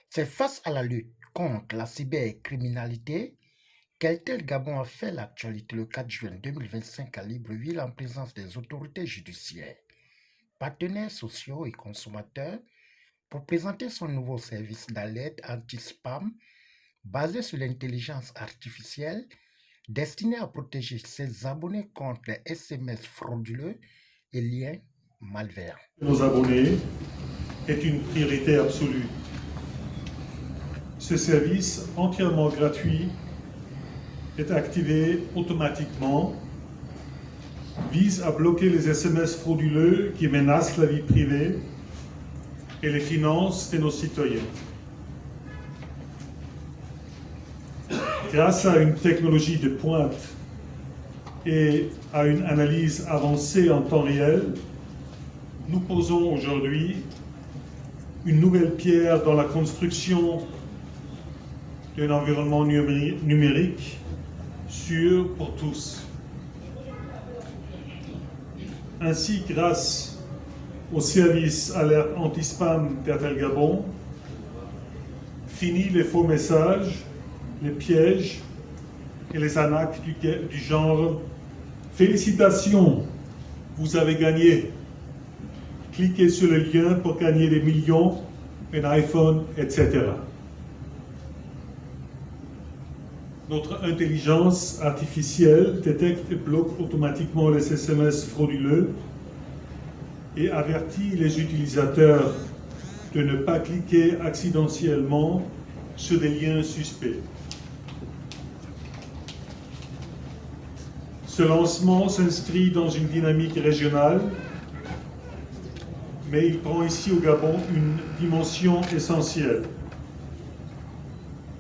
C'est face à la lutte contre la cybercriminalité qu'Airtel Gabon a fait l'actualité le 4 juin 2025 à Libreville en présence des autorités judiciaires, partenaires sociaux et consommateurs pour présenter son nouveau service d'alerte anti-spam basé sur l'intelligence artificielle destiné à protéger ses abonnés contre les SMS frauduleux et liens malveillants. Nos abonnés est une priorité absolue. Ce service entièrement gratuit est activé automatiquement, vise à bloquer les SMS frauduleux qui menacent la vie privée et les finances de nos citoyens. Grâce à une technologie de pointe et à une analyse avancée en temps réel, nous posons aujourd'hui une nouvelle pierre dans la construction d'un environnement numérique sûr pour tous. Ainsi, grâce au service alerte anti-spam d'Airtel Gabon, fini les faux messages, les pièges et les arnaques du genre « Félicitations, vous avez gagné ». Cliquez sur le lien pour gagner des millions, un iPhone, etc. Notre intelligence artificielle détecte et bloque automatiquement les SMS frauduleux et avertit les utilisateurs de ne pas cliquer accidentellement sur des liens suspects. Ce lancement s'inscrit dans une dynamique régionale, mais il prend ici au Gabon une dimension essentielle.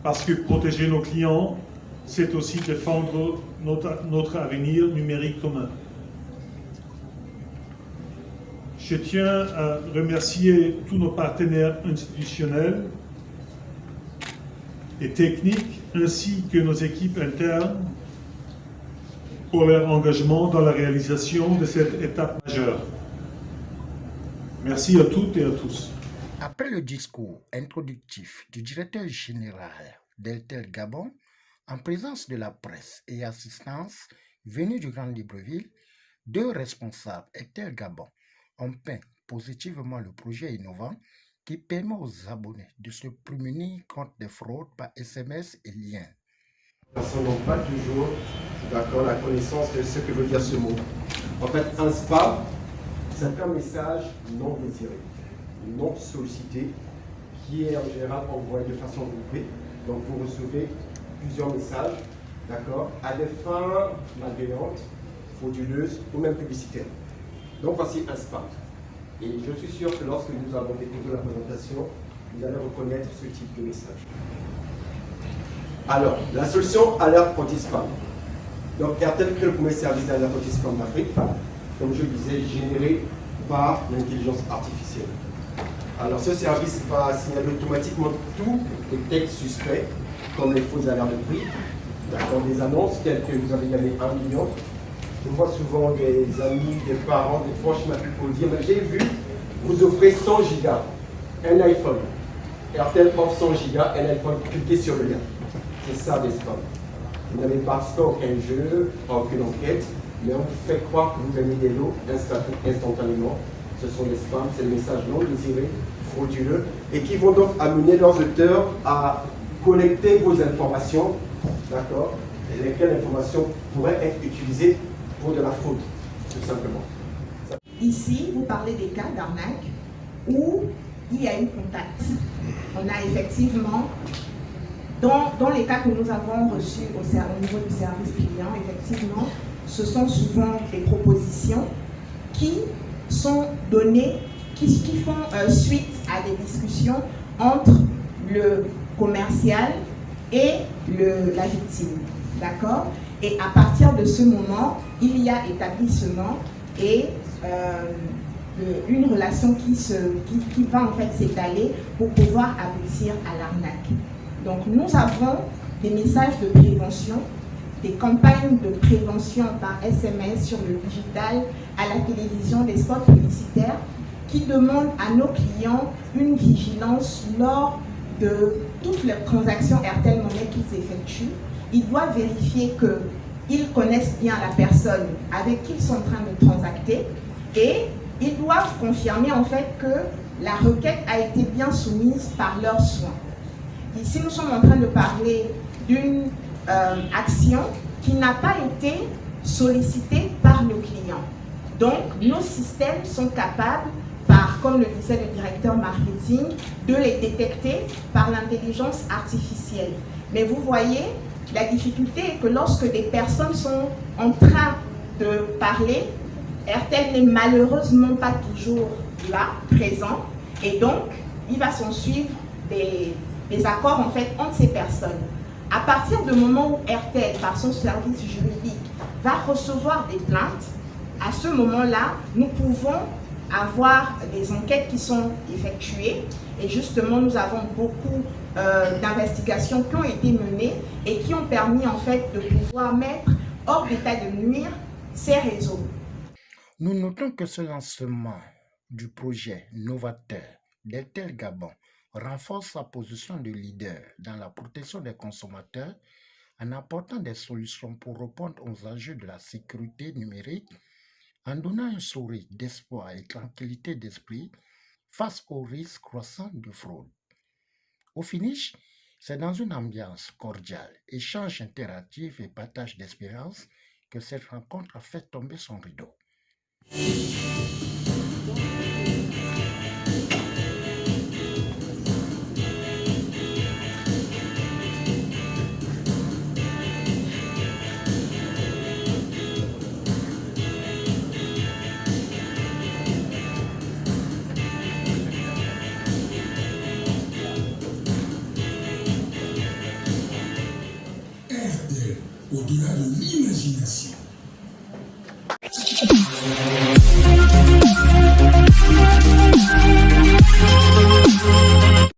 Parce que protéger nos clients, c'est aussi défendre notre avenir numérique commun. Je tiens à remercier tous nos partenaires institutionnels et techniques, ainsi que nos équipes internes, pour leur engagement dans la réalisation de cette étape majeure. Merci à toutes et à tous. Après le discours introductif du directeur général d'Airtel Gabon, en présence de la presse et assistance venue du Grand Libreville, deux responsables Airtel Gabon ont peint positivement le projet innovant qui permet aux abonnés de se prémunir contre des fraudes par SMS et liens. Les personnes n'ont pas toujours la connaissance de ce que veut dire ce mot. En fait, un spam, c'est un message non désiré, non sollicité, qui est en général envoyé de façon groupée. Donc vous recevez plusieurs messages, d'accord, à des fins malveillantes, frauduleuses ou même publicitaires. Donc voici un spam. Et je suis sûr que lorsque nous avons découvert la présentation, vous allez reconnaître ce type de message. Alors, la solution alerte anti-spam. Donc Airtel crée le premier service d'alerte anti-spam d'Afrique, comme je le disais, généré par l'intelligence artificielle. Alors ce service va signaler automatiquement tous les textes suspects, comme les fausses alertes de prix, des annonces telles que vous avez gagné 1 million. Je vois souvent des amis, des parents, des proches m'appellent pour dire « J'ai vu, vous offrez 100 gigas, un iPhone. Airtel offre 100 gigas, un iPhone, cliquez sur le lien. » C'est ça des spams. Vous n'avez pas aucun jeu, aucune enquête, mais on vous fait croire que vous gagnez des lots instantanément. Ce sont des spams, c'est des messages non désirés, frauduleux, et qui vont donc amener leurs auteurs à collecter vos informations, d'accord, et lesquelles informations pourraient être utilisées pour de la fraude, tout simplement. Ici, vous parlez des cas d'arnaque où il y a eu contact. On a effectivement, dans les cas que nous avons reçus au niveau du service client, effectivement, ce sont souvent des propositions qui sont données, qui font suite à des discussions entre le commercial et la victime. D'accord? Et à partir de ce moment, il y a établissement et une relation qui va en fait s'étaler pour pouvoir aboutir à l'arnaque. Donc nous avons des messages de prévention, des campagnes de prévention par SMS sur le digital, à la télévision, des spots publicitaires qui demandent à nos clients une vigilance lors de toutes les transactions Airtel Money qu'ils effectuent. Ils doivent vérifier qu'ils connaissent bien la personne avec qui ils sont en train de transacter et ils doivent confirmer en fait que la requête a été bien soumise par leurs soins. Ici, nous sommes en train de parler d'une action qui n'a pas été sollicitée par le client. Donc, nos systèmes sont capables, comme le disait le directeur marketing, de les détecter par l'intelligence artificielle. Mais vous voyez, la difficulté est que lorsque des personnes sont en train de parler, Airtel n'est malheureusement pas toujours là, présent, et donc il va s'en suivre des accords en fait entre ces personnes. À partir du moment où Airtel, par son service juridique, va recevoir des plaintes, à ce moment-là, nous pouvons avoir des enquêtes qui sont effectuées et justement nous avons beaucoup d'investigations qui ont été menées et qui ont permis en fait de pouvoir mettre hors d'état de nuire ces réseaux. Nous notons que ce lancement du projet novateur d'Airtel Gabon renforce sa position de leader dans la protection des consommateurs en apportant des solutions pour répondre aux enjeux de la sécurité numérique, en donnant un sourire d'espoir et tranquillité d'esprit face aux risques croissants de fraude. Au finish, c'est dans une ambiance cordiale, échange interactif et partage d'expériences que cette rencontre a fait tomber son rideau. Au-delà de l'imagination.